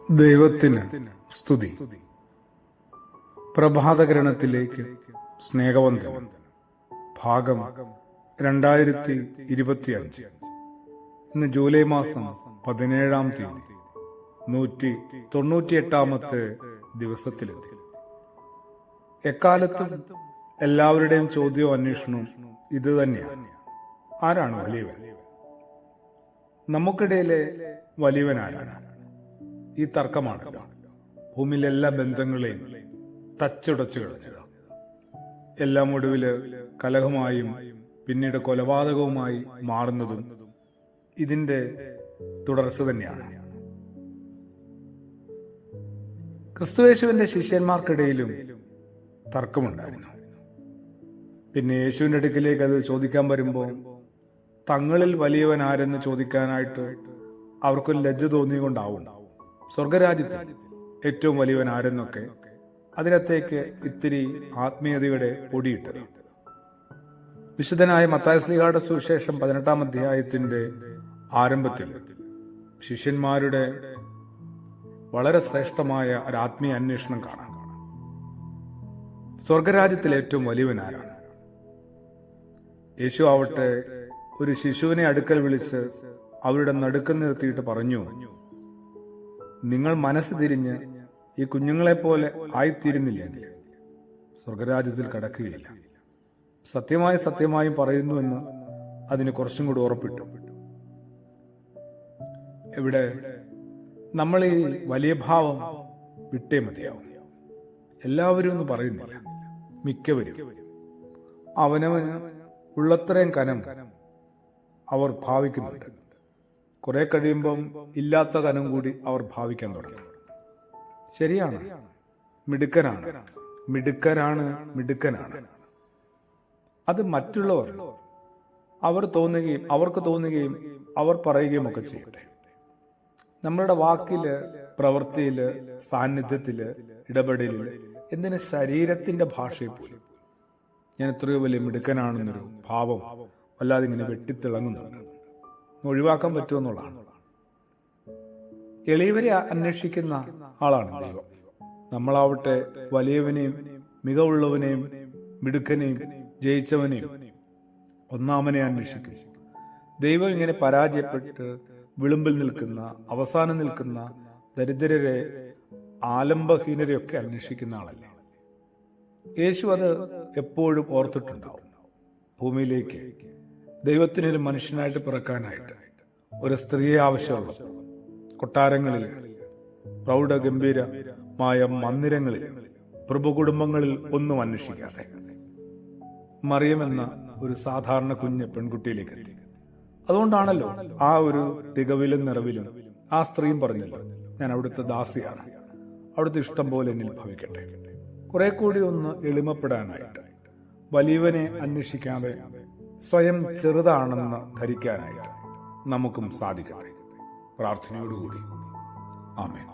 ദൈവത്തിന് സ്തുതി. പ്രഭാതകിരണത്തിലേക്ക് സ്നേഹവന്ദനം. ഭാഗം 2025. ഇന്ന് ജൂലൈ മാസം 17-ാം തീയതി, 198-ാമത്തെ ദിവസത്തിലെത്തി. എക്കാലത്തും എല്ലാവരുടെയും ചോദ്യവും അന്വേഷണവും ഇത് തന്നെയാണ്: ആരാണ് വലിയവൻ? നമുക്കിടയിലെ വലിയവൻ ആരാണ്? ഈ തർക്കമാണല്ലോ ഭൂമിയിലെ എല്ലാ ബന്ധങ്ങളെയും തച്ചുടച്ചു കളഞ്ഞത്. എല്ലാം ഒടുവില് കലഹമായും പിന്നീട് കൊലപാതകവുമായി മാറുന്നതും ഇതിന്റെ തുടർച്ച തന്നെയാണ്. ക്രിസ്തുയേശുവിന്റെ ശിഷ്യന്മാർക്കിടയിലും തർക്കമുണ്ടായിരുന്നു. പിന്നെ യേശുവിന്റെ അടുക്കിലേക്ക് അത് ചോദിക്കാൻ വരുമ്പോൾ തങ്ങളിൽ വലിയവൻ ആരെന്ന് ചോദിക്കാനായിട്ട് അവർക്കൊരു ലജ്ജ തോന്നിക്കൊണ്ടാവും സ്വർഗരാജ്യത്തിൽ ഏറ്റവും വലിയവൻ ആരെന്നൊക്കെ അതിനകത്തേക്ക് ഇത്തിരി ആത്മീയതയുടെ പൊടിയിട്ടത്. വിശുദ്ധനായ മത്തായി ശ്ലീഹായുടെ സുവിശേഷം 18-ാം അധ്യായത്തിന്റെ ആരംഭത്തിൽ ശിഷ്യന്മാരുടെ വളരെ ശ്രേഷ്ഠമായ ഒരു ആത്മീയ അന്വേഷണം കാണാം. സ്വർഗരാജ്യത്തിൽ ഏറ്റവും വലിയവൻ ആരാണ്? യേശു ആവട്ടെ ഒരു ശിശുവിനെ അടുക്കൽ വിളിച്ച് അവരുടെ നടുക്കം നിർത്തിയിട്ട് പറഞ്ഞു, നിങ്ങൾ മനസ്സ് തിരിഞ്ഞ് ഈ കുഞ്ഞുങ്ങളെപ്പോലെ ആയിത്തീരുന്നില്ലെങ്കിൽ സ്വർഗരാജ്യത്തിൽ കടക്കുകയില്ല. സത്യമായി സത്യമായും പറയുന്നുവെന്ന് അതിന് കുറച്ചും കൂടി ഉറപ്പിട്ടു. ഇവിടെ നമ്മൾ ഈ വലിയ ഭാവം വിട്ടേ മതിയാവും. എല്ലാവരും എന്ന് പറയുന്നില്ല, മിക്കവരും അവനവന് ഉള്ളത്രയും കനം അവർ ഭാവിക്കുന്നുണ്ട്. കുറെ കഴിയുമ്പം ഇല്ലാത്ത കനം കൂടി അവർ ഭാവിക്കാൻ തുടങ്ങി. ശരിയാണ്, മിടുക്കനാണ്. അത് മറ്റുള്ളവർ അവർക്ക് തോന്നുകയും അവർ പറയുകയും ഒക്കെ ചെയ്യട്ടെ. നമ്മളുടെ വാക്കില്, പ്രവൃത്തിയില്, സാന്നിധ്യത്തില്, ഇടപെടലില്, എന്തിന് ശരീരത്തിന്റെ ഭാഷയിൽ പോലും ഞാൻ എത്രയോ വലിയ മിടുക്കനാണെന്നൊരു ഭാവം വല്ലാതെ ഇങ്ങനെ വെട്ടിത്തിളങ്ങുന്നുണ്ട്. ഒഴിവാക്കാൻ പറ്റുമെന്നുള്ളതാണ്. എളിയവരെ അന്വേഷിക്കുന്ന ആളാണ് ദൈവം. നമ്മളാവട്ടെ വലിയവനെയും മികവുള്ളവനെയും മിടുക്കനെയും ജയിച്ചവനെയും ഒന്നാമനെ അന്വേഷിക്കും. ദൈവം ഇങ്ങനെ പരാജയപ്പെട്ട് വിളുമ്പിൽ നിൽക്കുന്ന, അവസാനം നിൽക്കുന്ന ദരിദ്രരെ, ആലംബഹീനരെയൊക്കെ അന്വേഷിക്കുന്ന ആളല്ലേ. യേശു അത് എപ്പോഴും ഓർത്തിട്ടുണ്ടാവും. ഭൂമിയിലേക്ക് ദൈവത്തിനൊരു മനുഷ്യനായിട്ട് പിറക്കാനായിട്ട് ഒരു സ്ത്രീയെ ആവശ്യമുള്ള കൊട്ടാരങ്ങളിൽ, പ്രൗഢഗംഭീരമായ മന്ദിരങ്ങളിൽ, പ്രഭുകുടുംബങ്ങളിൽ ഒന്നും അന്വേഷിക്കാതെ മറിയം എന്ന ഒരു സാധാരണ കുഞ്ഞ് പെൺകുട്ടിയിലേക്ക് എത്തി. അതുകൊണ്ടാണല്ലോ ആ ഒരു തികവിലും നിറവിലും ആ സ്ത്രീയും പറഞ്ഞല്ലോ, ഞാൻ അവിടുത്തെ ദാസിയാണ്, അവിടുത്തെ ഇഷ്ടം പോലെ എന്നിൽ ഭവിക്കട്ടെ. കുറെ കൂടി ഒന്ന് എളിമപ്പെടാനായിട്ട്, വലിയവനെ അന്വേഷിക്കാതെ സ്വയം ചെറുതാണെന്ന് ധരിക്കാനായിട്ട് നമുക്കും സാധിക്കട്ടെ. പ്രാർത്ഥനയോടുകൂടി ആമേൻ.